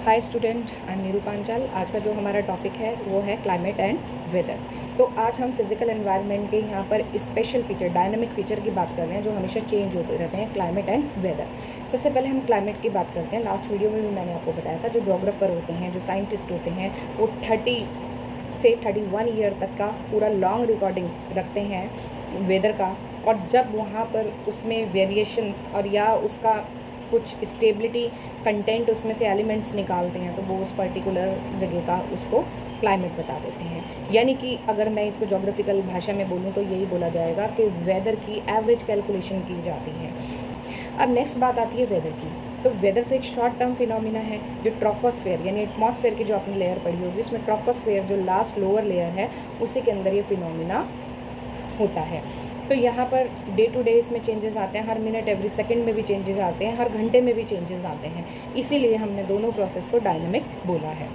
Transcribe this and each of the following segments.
Hi student, I am Neeru Panchal. आज का जो हमारा टॉपिक है वो है क्लाइमेट एंड वेदर। तो आज हम फिजिकल एनवायरनमेंट के यहाँ पर स्पेशल फीचर, डायनामिक फीचर की बात कर रहे हैं जो हमेशा चेंज होते रहते हैं, क्लाइमेट एंड वेदर। सबसे पहले हम क्लाइमेट की बात करते हैं। लास्ट वीडियो में भी मैंने आपको बताया था, जो जोग्राफर होते हैं, जो साइंटिस्ट होते हैं, वो 30 से 31 ईयर तक का पूरा लॉन्ग रिकॉर्डिंग रखते हैं वेदर का। और जब वहाँ पर उसमें वेरिएशंस और या उसका कुछ स्टेबिलिटी कंटेंट उसमें से एलिमेंट्स निकालते हैं, तो वो उस पर्टिकुलर जगह का उसको क्लाइमेट बता देते हैं। यानी कि अगर मैं इसको जोग्राफिकल भाषा में बोलूँ तो यही बोला जाएगा कि वेदर की एवरेज कैलकुलेशन की जाती है। अब नेक्स्ट बात आती है वेदर की। तो वेदर तो एक शॉर्ट टर्म फिनोमिना है जो ट्रोपोस्फेयर यानी एटमॉस्फेयर की जो आपने लेयर पढ़ी होगी, उसमें ट्रोपोस्फेयर जो लास्ट लोअर लेयर है उसी के अंदर ये फिनोमिना होता है। तो यहाँ पर डे टू डे इसमें चेंजेस आते हैं, हर मिनट एवरी सेकंड में भी चेंजेस आते हैं, हर घंटे में भी चेंजेस आते हैं। इसीलिए हमने दोनों प्रोसेस को डायनामिक बोला है।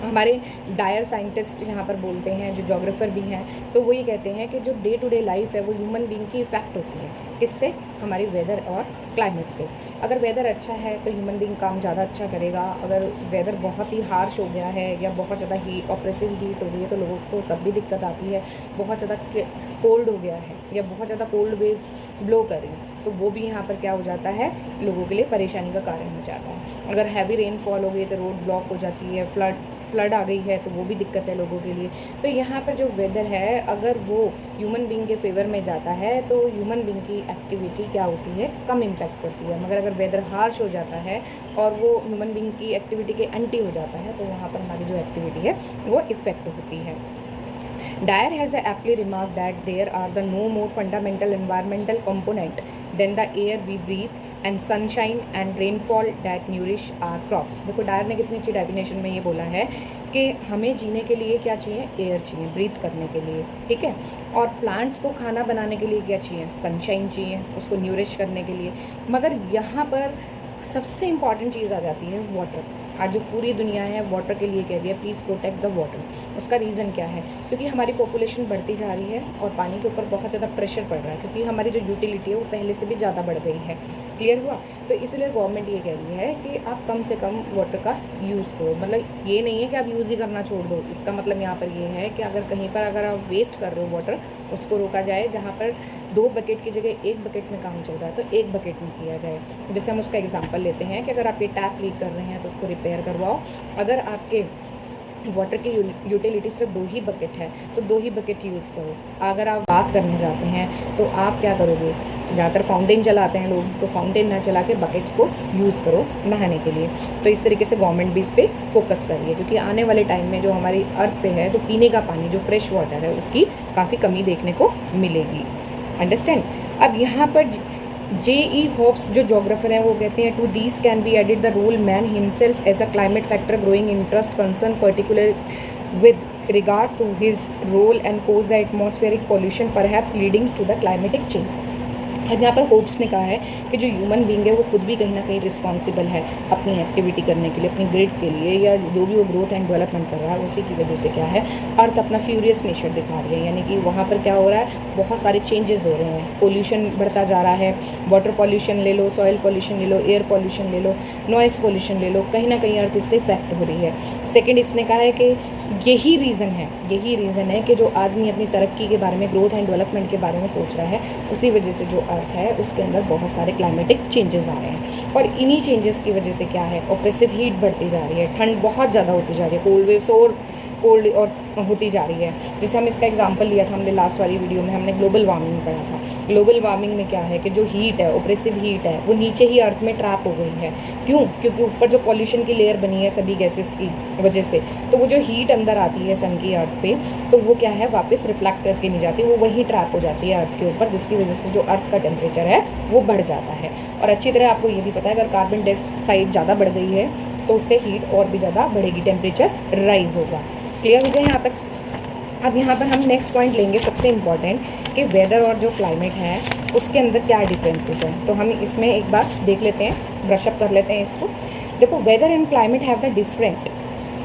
हमारे डायर साइंटिस्ट यहाँ पर बोलते हैं, जो जोग्राफर भी हैं, तो वो ये कहते हैं कि जो डे टू डे लाइफ है वो ह्यूमन बीइंग की इफ़ेक्ट होती है। किससे? हमारी वेदर और क्लाइमेट से। अगर वेदर अच्छा है तो ह्यूमन बीइंग काम ज़्यादा अच्छा करेगा। अगर वेदर बहुत ही हार्श हो गया है या बहुत ज़्यादा हीट, ऑप्रेसिव हीट हो गई है, तो लोगों को तब भी दिक्कत आती है। बहुत ज़्यादा कोल्ड हो गया है या बहुत ज़्यादा कोल्ड वेव्स ब्लो कर रही हैं, तो वो भी यहाँ पर क्या हो जाता है, लोगों के लिए परेशानी का कारण हो जाता है। अगर हैवी रेनफॉल हो गई तो रोड ब्लॉक हो जाती है, फ्लड आ गई है तो वो भी दिक्कत है लोगों के लिए। तो यहाँ पर जो वेदर है, अगर वो ह्यूमन बीइंग के फेवर में जाता है तो ह्यूमन बीइंग की एक्टिविटी क्या होती है, कम इम्पैक्ट करती है। मगर अगर वेदर हार्श हो जाता है और वो ह्यूमन बीइंग की एक्टिविटी के एंटी हो जाता है, तो वहाँ पर हमारी जो एक्टिविटी है वो इफेक्ट होती है। Dyer has aptly remarked that there are the no more fundamental environmental component than the air we breathe and sunshine and rainfall that nourish our crops। देखो डायर ने कितनी अच्छी डेफिनेशन में ये बोला है कि हमें जीने के लिए क्या चाहिए, एयर चाहिए, ब्रीथ करने के लिए, ठीक है। और प्लांट्स को खाना बनाने के लिए क्या चाहिए, सनशाइन चाहिए, उसको न्यूरिश करने के लिए। मगर यहाँ पर सबसे इम्पॉर्टेंट चीज़ आ जाती है वाटर। आज जो पूरी दुनिया है वाटर के लिए कह रही है, प्लीज़ प्रोटेक्ट द वाटर। उसका रीज़न क्या है? क्योंकि हमारी पॉपुलेशन बढ़ती जा रही है और पानी के ऊपर बहुत ज़्यादा प्रेशर पड़ रहा है, क्योंकि हमारी जो यूटिलिटी है वो पहले से भी ज़्यादा बढ़ गई है। क्लियर हुआ? तो इसलिए गवर्नमेंट ये कह रही है कि आप कम से कम वाटर का यूज़ करो। मतलब ये नहीं है कि आप यूज़ ही करना छोड़ दो। इसका मतलब यहाँ पर ये है कि अगर कहीं पर अगर आप वेस्ट कर रहे हो वाटर, उसको रोका जाए। जहाँ पर 2 बकेट की जगह 1 बकेट में काम चल रहा है तो 1 बकेट में किया जाए। जैसे हम उसका एग्जांपल लेते हैं कि अगर आपके टैप लीक कर रहे हैं तो उसको रिपेयर करवाओ। अगर आपके वाटर की यूटिलिटी सिर्फ 2 ही बकेट है तो 2 ही बकेट यूज़ करो। अगर आप बात करने जाते हैं तो आप क्या करोगे, ज़्यादातर फाउंटेन चलाते हैं लोग, तो फाउंटेन ना चला के बकेट्स को यूज़ करो नहाने के लिए। तो इस तरीके से गवर्नमेंट भी इस पर फोकस कर रही है, क्योंकि आने वाले टाइम में जो हमारी अर्थ पे है, तो पीने का पानी जो फ्रेश वाटर है उसकी काफ़ी कमी देखने को मिलेगी। अंडरस्टैंड? अब यहाँ पर J.E. होप्स जो जोग्राफर हैं वो कहते हैं, to these can be added the role man himself as a climate factor, growing interest concern particular with regard to his role and cause the atmospheric pollution perhaps leading to the climatic change। अब यहाँ पर hopes ने कहा है कि जो human being है वो खुद भी कहीं ना कहीं रिस्पॉन्सिबल है अपनी एक्टिविटी करने के लिए, अपनी ग्रिड के लिए, या जो भी वो ग्रोथ एंड डेवलपमेंट कर रहा है उसी की वजह से क्या है, अर्थ अपना फ्यूरियस नेचर दिखा रही है। यानी कि वहाँ पर क्या हो रहा है, बहुत सारे चेंजेस हो रहे हैं, पोल्यूशन बढ़ता जा रहा है। वाटर पॉल्यूशन ले लो, सॉइल पॉल्यूशन ले लो, एयर पॉल्यूशन ले लो, नॉइस पॉल्यूशन ले लो, कहीं ना कहीं अर्थ इससे इफेक्ट हो रही है। सेकेंड, इसने कहा है कि यही रीज़न है कि जो आदमी अपनी तरक्की के बारे में, ग्रोथ एंड डेवलपमेंट के बारे में सोच रहा है, उसी वजह से जो अर्थ है उसके अंदर बहुत सारे क्लाइमेटिक चेंजेस आ रहे हैं। और इन्हीं चेंजेस की वजह से क्या है, ऑप्रेसिव हीट बढ़ती जा रही है, ठंड बहुत ज़्यादा होती जा रही है, कोल्ड वेव्स और कोल्ड और होती जा रही है। जैसे हम इसका एग्जांपल लिया था हमने लास्ट वाली वीडियो में, हमने ग्लोबल वार्मिंग पढ़ा था। ग्लोबल वार्मिंग में क्या है कि जो हीट है, ऑप्रेसिव हीट है, वो नीचे ही अर्थ में ट्रैप हो गई है। क्यों? क्योंकि ऊपर जो पॉल्यूशन की लेयर बनी है सभी गैसेस की वजह से, तो वो जो हीट अंदर आती है सन की अर्थ पे, तो वो क्या है, वापस रिफ्लेक्ट करके नहीं जाती, वो वही ट्रैप हो जाती है अर्थ के ऊपर, जिसकी वजह से जो अर्थ का टेम्परेचर है वो बढ़ जाता है। और अच्छी तरह आपको ये भी पता है, अगर कार्बन डाइऑक्साइड ज़्यादा बढ़ गई है तो उससे हीट और भी ज़्यादा बढ़ेगी, टेम्परेचर राइज होगा। क्लियर हो गया यहाँ तक? अब यहाँ पर हम नेक्स्ट पॉइंट लेंगे, सबसे इम्पॉर्टेंट, कि वेदर और जो क्लाइमेट है उसके अंदर क्या डिफरेंसेस हैं। तो हम इसमें एक बार देख लेते हैं, ब्रशअप कर लेते हैं इसको। देखो, weather and climate have the different,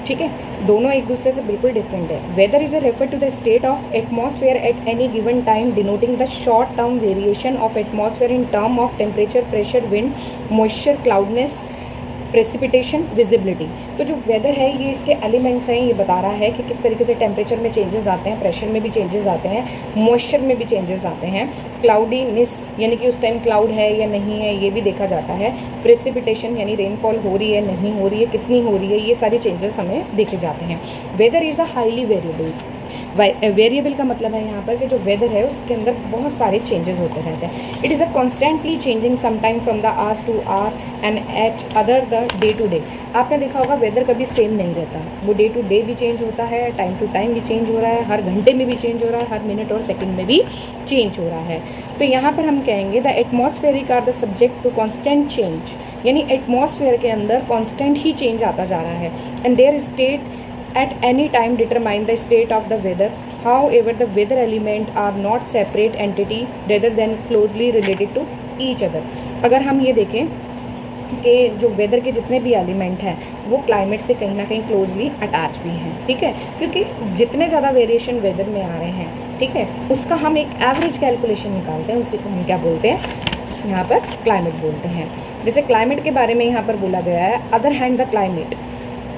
ठीक है, दोनों एक दूसरे से बिल्कुल डिफरेंट है। Weather is a refer to the state of atmosphere at any given time, denoting the short term variation of atmosphere in term of temperature, pressure, wind, moisture, cloudiness, precipitation, visibility. तो जो weather है ये इसके elements हैं, ये बता रहा है कि किस तरीके से टेम्परेचर में चेंजेस आते हैं, प्रेशर में भी चेंजेस आते हैं, मॉइस्चर में भी चेंजेस आते हैं, क्लाउडीनेस यानी कि उस टाइम क्लाउड है या नहीं है ये भी देखा जाता है, प्रेसिपिटेशन यानी रेनफॉल हो रही है नहीं हो रही है, कितनी हो रही है, ये सारे चेंजेस हमें देखे जाते हैं। Weather is a highly variable. Variable का मतलब है यहाँ पर कि जो वेदर है उसके अंदर बहुत सारे चेंजेस होते रहते हैं। It is a constantly changing sometime from the hours to hour and at other the day to day. आपने देखा होगा वेदर कभी सेम नहीं रहता, वो डे टू डे भी चेंज होता है, टाइम टू टाइम भी चेंज हो रहा है, हर घंटे में भी चेंज हो रहा है, हर मिनट और सेकंड में भी चेंज हो रहा है। तो यहाँ पर हम कहेंगे the atmospheric are the subject to constant change, यानी एटमॉस्फेयर के अंदर कॉन्स्टेंट ही चेंज आता जा रहा है। And their state at any time determine the state of the weather. However, the weather element are not separate entity rather than closely related to each other. अगर हम ये देखें कि जो वेदर के जितने भी एलिमेंट हैं वो क्लाइमेट से कहीं ना कहीं क्लोजली अटैच भी हैं, ठीक है, क्योंकि जितने ज़्यादा वेरिएशन वेदर में आ रहे हैं, ठीक है, उसका हम एक एवरेज कैलकुलेशन निकालते हैं, उसी को हम क्या बोलते हैं, यहाँ पर क्लाइमेट बोलते हैं। जैसे क्लाइमेट के बारे में यहाँ पर बोला गया है, other hand the climate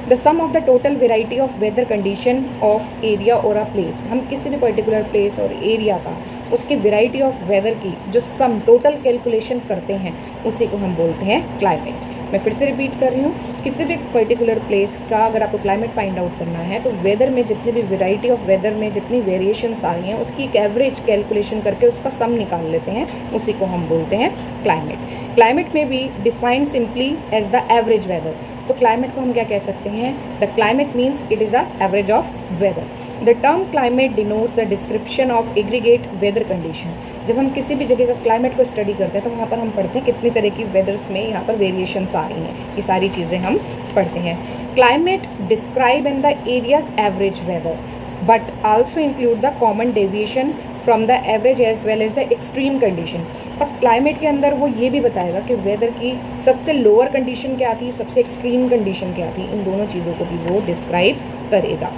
the sum of the total variety of weather condition of area और अ प्लेस। हम किसी भी पर्टिकुलर प्लेस और एरिया का उसकी वेराइटी ऑफ वेदर की जो सम टोटल कैलकुलेशन करते हैं उसी को हम बोलते हैं क्लाइमेट। मैं फिर से रिपीट कर रही हूँ, किसी भी पर्टिकुलर प्लेस का अगर आपको क्लाइमेट फाइंड आउट करना है तो वेदर में जितनी भी वेराइटी ऑफ वेदर में जितनी वेरिएशंस आ रही हैं उसकी एक एवरेज कैलकुलेशन करके उसका सम निकाल लेते हैं, उसी को हम बोलते हैं क्लाइमेट। क्लाइमेट में भी defined simply as the average weather. तो क्लाइमेट को हम क्या कह सकते हैं, the climate means it is the average of weather. The term climate denotes the description of aggregate weather condition. जब हम किसी भी जगह का क्लाइमेट को स्टडी करते हैं तो वहाँ पर हम पढ़ते हैं कितनी तरह की वेदर्स में यहाँ पर वेरिएशंस आ रही हैं, ये सारी चीज़ें हम पढ़ते हैं। Climate describe in the areas average weather but also include the common deviation from the average as well as the extreme condition. अब क्लाइमेट के अंदर वो ये भी बताएगा कि वेदर की सबसे लोअर कंडीशन क्या थी, सबसे एक्सट्रीम कंडीशन क्या थी, इन दोनों चीज़ों को भी वो डिस्क्राइब करेगा।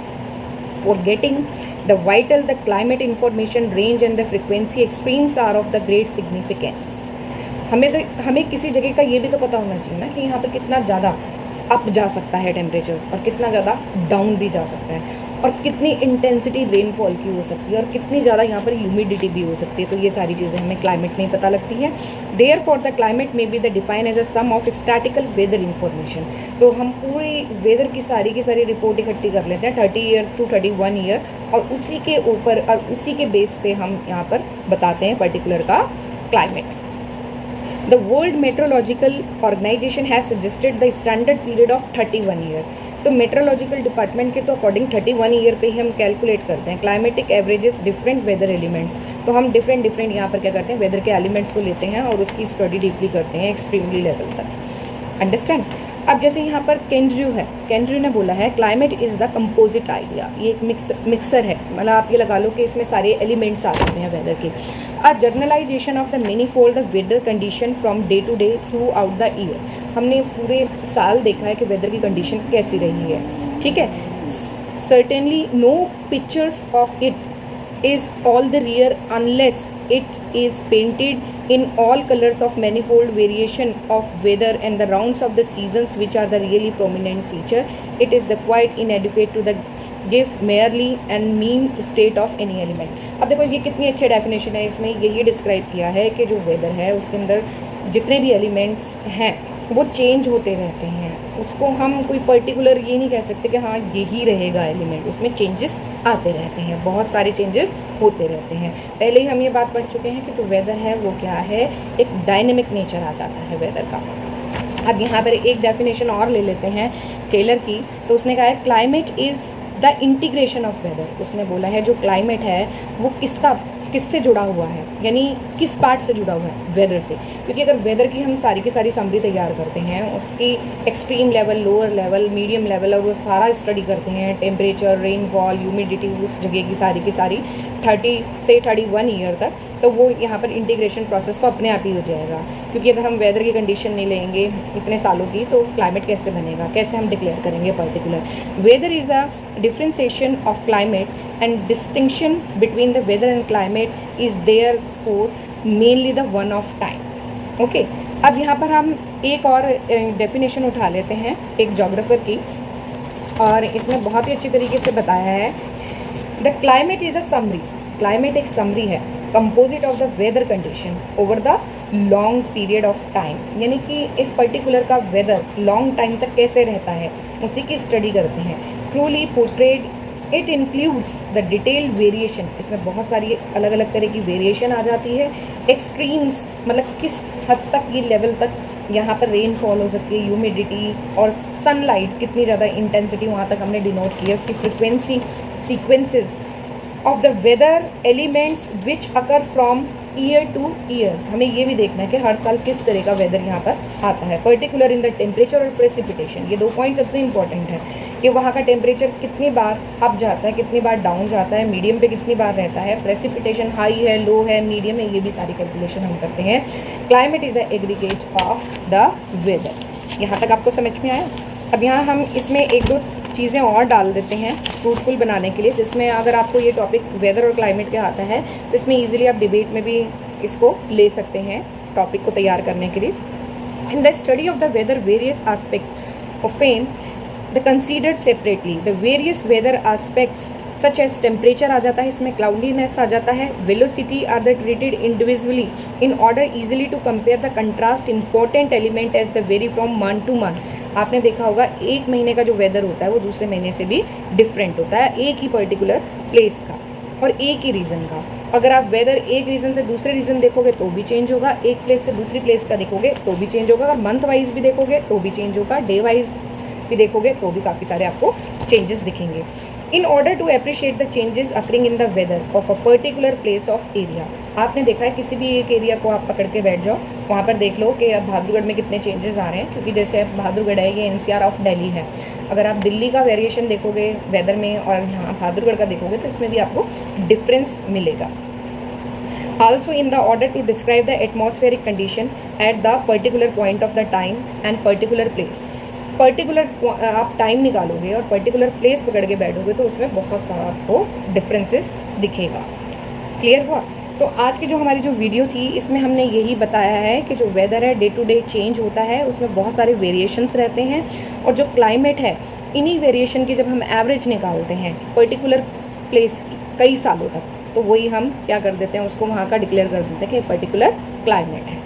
For getting the vital, the climate information range and the frequency extremes are of the great significance. हमें किसी जगह का ये भी तो पता होना चाहिए ना कि यहाँ पर कितना ज़्यादा अप जा सकता है टेम्परेचर और कितना ज़्यादा डाउन भी जा सकता है, और कितनी इंटेंसिटी रेनफॉल की हो सकती है और कितनी ज़्यादा यहाँ पर ह्यूमिडिटी भी हो सकती है। तो ये सारी चीज़ें हमें क्लाइमेट में ही पता लगती है। देयर फॉर द क्लाइमेट में be the define as a sum of statical weather information. तो हम पूरी वेदर की सारी रिपोर्ट इकट्ठी कर लेते हैं 30 ईयर टू 31 ईयर, और उसी के ऊपर और उसी के बेस पे हम यहाँ पर बताते हैं पर्टिकुलर का climate. The World Meteorological Organization has suggested the standard period of 31 year. तो मेट्रोलॉजिकल डिपार्टमेंट के तो अकॉर्डिंग 31 ईयर पे ही हम कैलकुलेट करते हैं climatic averages different weather elements. तो हम डिफरेंट यहाँ पर क्या करते हैं, वेदर के एलिमेंट्स को लेते हैं और उसकी स्टडी डीपली करते हैं एक्सट्रीमली लेवल तक। अंडरस्टैंड। अब जैसे यहाँ पर केंड्रयू है, केंड्रयू ने बोला है climate is the composite idea. ये एक मिक्सर है, मतलब आप ये लगा लो कि इसमें सारे एलिमेंट्स आ जाते हैं वेदर के। A generalization of the manifold weather condition from day to day throughout the year. हमने पूरे साल देखा है कि वेदर की कंडीशन कैसी रही है, ठीक है। Certainly no pictures of it is all the rear unless it is painted in all colors of manifold variation of weather and the rounds of the seasons which are the really prominent feature. It is the quite inadequate to the give merely and mean state of any element. अब देखो ये कितनी अच्छी definition है, इसमें ये describe किया है कि जो वेदर है उसके अंदर जितने भी एलिमेंट्स हैं वो चेंज होते रहते हैं। उसको हम कोई पर्टिकुलर ये नहीं कह सकते कि हाँ यही रहेगा एलिमेंट, उसमें चेंजेस आते रहते हैं, बहुत सारे चेंजेस होते रहते हैं। पहले ही हम ये बात पढ़ चुके हैं कि जो वेदर है वो क्या है, एक डायनेमिक नेचर आ जाता है वेदर का। अब यहाँ पर एक डेफिनेशन और ले लेते हैं टेलर की। तो उसने कहा है climate is the integration of weather. उसने बोला है जो क्लाइमेट है वो किससे जुड़ा हुआ है, यानी किस पार्ट से जुड़ा हुआ है, वेदर से। क्योंकि अगर वेदर की हम सारी की सारी समरी तैयार करते हैं, उसकी extreme level, lower level, medium level और वो सारा स्टडी करते हैं, टेम्परेचर, रेनफॉल, ह्यूमिडिटी, उस जगह की सारी 30 से 31 ईयर तक, तो वो यहाँ पर इंटीग्रेशन प्रोसेस तो अपने आप ही हो जाएगा। क्योंकि अगर हम वेदर की कंडीशन नहीं लेंगे इतने सालों की तो क्लाइमेट कैसे बनेगा, कैसे हम डिक्लेयर करेंगे particular. Weather is a differentiation of climate and distinction between the weather and climate is therefore mainly the one of time. Okay, अब यहाँ पर हम एक और डेफिनेशन उठा लेते हैं एक जोग्राफर की, और इसमें बहुत ही अच्छी तरीके से बताया है। The climate is a summary, climate एक समरी है, composite of the weather condition over the long period of time, यानी कि एक पर्टिकुलर का वेदर लॉन्ग टाइम तक कैसे रहता है उसी की स्टडी करते हैं। Truly portrayed, it includes the detail variation, इसमें बहुत सारी अलग अलग तरह की वेरिएशन आ जाती है। एक्सट्रीम्स मतलब किस हद तक ये लेवल तक यहाँ पर रेनफॉल हो सकती है, ह्यूमिडिटी और सनलाइट कितनी ज़्यादा इंटेंसिटी वहाँ तक हमने डिनोट की है, उसकी frequency, sequences of the weather elements which occur from year to year, हमें ये भी देखना है कि हर साल किस तरह का वेदर यहाँ पर आता है। पर्टिकुलर इन द टेम्परेचर और प्रेसिपिटेशन, ये 2 पॉइंट सबसे इंपॉर्टेंट है कि वहाँ का टेम्परेचर कितनी बार अप जाता है, कितनी बार डाउन जाता है, मीडियम पे कितनी बार रहता है, प्रेसिपिटेशन हाई है, लो है, मीडियम है, ये भी सारी कैलकुलेशन हम करते हैं। Climate is the aggregate of the weather. यहाँ तक आपको समझ में आया? अब यहाँ हम इसमें 1-2 चीज़ें और डाल देते हैं फ्रूटफुल बनाने के लिए, जिसमें अगर आपको ये टॉपिक वेदर और क्लाइमेट के आता है तो इसमें इजीली आप डिबेट में भी इसको ले सकते हैं टॉपिक को तैयार करने के लिए। In the study of the weather various aspect of then the considered separately the various weather aspects such as temperature आ जाता है, इसमें क्लाउडीनेस आ जाता है, velocity are the treated individually in order easily to compare the contrast important element as the vary from month to month. आपने देखा होगा एक महीने का जो वेदर होता है वो दूसरे महीने से भी डिफरेंट होता है, एक ही पर्टिकुलर प्लेस का और एक ही रीज़न का। अगर आप वेदर एक रीज़न से दूसरे रीज़न देखोगे तो भी चेंज होगा, एक प्लेस से दूसरी प्लेस का देखोगे तो भी चेंज होगा, अगर मंथ वाइज भी देखोगे तो भी चेंज होगा, डे वाइज भी देखोगे तो भी काफ़ी सारे आपको चेंजेस दिखेंगे। In order to appreciate the changes occurring in the weather of a particular place of area, आपने देखा है किसी भी एक एरिया को आप पकड़ के बैठ जाओ, वहाँ पर देख लो कि अब बहादुरगढ़ में कितने चेंजेस आ रहे हैं, क्योंकि जैसे बहादुरगढ़ है ये एनसीआर ऑफ दिल्ली है। अगर आप दिल्ली का वेरिएशन देखोगे वेदर में और यहाँ बहादुरगढ़ का देखोगे तो इसमें भी आपको डिफरेंस मिलेगा। Also in the order to describe the atmospheric condition at the particular point of the time and particular place, particular आप टाइम निकालोगे और पर्टिकुलर प्लेस पकड़ के बैठोगे तो उसमें बहुत सारा आपको डिफरेंसेस दिखेगा। क्लियर हुआ? तो आज की जो हमारी जो वीडियो थी इसमें हमने यही बताया है कि जो वेदर है डे टू डे चेंज होता है, उसमें बहुत सारे वेरिएशंस रहते हैं, और जो क्लाइमेट है इन्हीं वेरिएशन की जब हम एवरेज निकालते हैं पर्टिकुलर प्लेस कई सालों तक, तो वही हम क्या कर देते हैं, उसको वहाँ का डिक्लेयर कर देते हैं कि पर्टिकुलर क्लाइमेट है।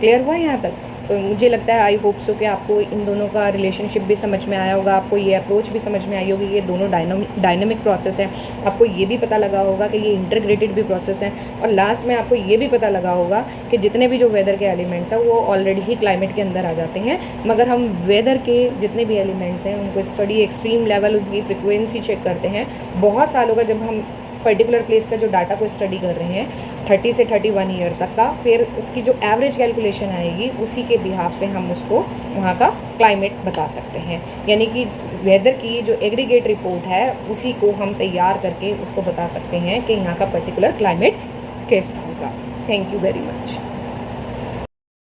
क्लियर हुआ यहाँ तक? तो मुझे लगता है आई होप सो कि आपको इन दोनों का रिलेशनशिप भी समझ में आया होगा, आपको ये अप्रोच भी समझ में आई होगी, ये दोनों डायनामिक प्रोसेस है, आपको ये भी पता लगा होगा कि ये इंटरग्रेटेड भी प्रोसेस है, और लास्ट में आपको ये भी पता लगा होगा कि जितने भी जो वेदर के एलिमेंट्स हैं वो ऑलरेडी ही क्लाइमेट के अंदर आ जाते हैं, मगर हम वेदर के जितने भी एलिमेंट्स हैं उनको स्टडी एक्सट्रीम लेवल, उनकी फ्रिक्वेंसी चेक करते हैं। बहुत सालों का जब हम पर्टिकुलर प्लेस का जो डाटा को स्टडी कर रहे हैं 30 से 31 ईयर तक का, फिर उसकी जो एवरेज कैलकुलेशन आएगी उसी के बिहाफ पे हम उसको वहाँ का क्लाइमेट बता सकते हैं, यानी कि वेदर की जो एग्रीगेट रिपोर्ट है उसी को हम तैयार करके उसको बता सकते हैं कि यहाँ का पर्टिकुलर क्लाइमेट कैसा होगा। Thank you very much.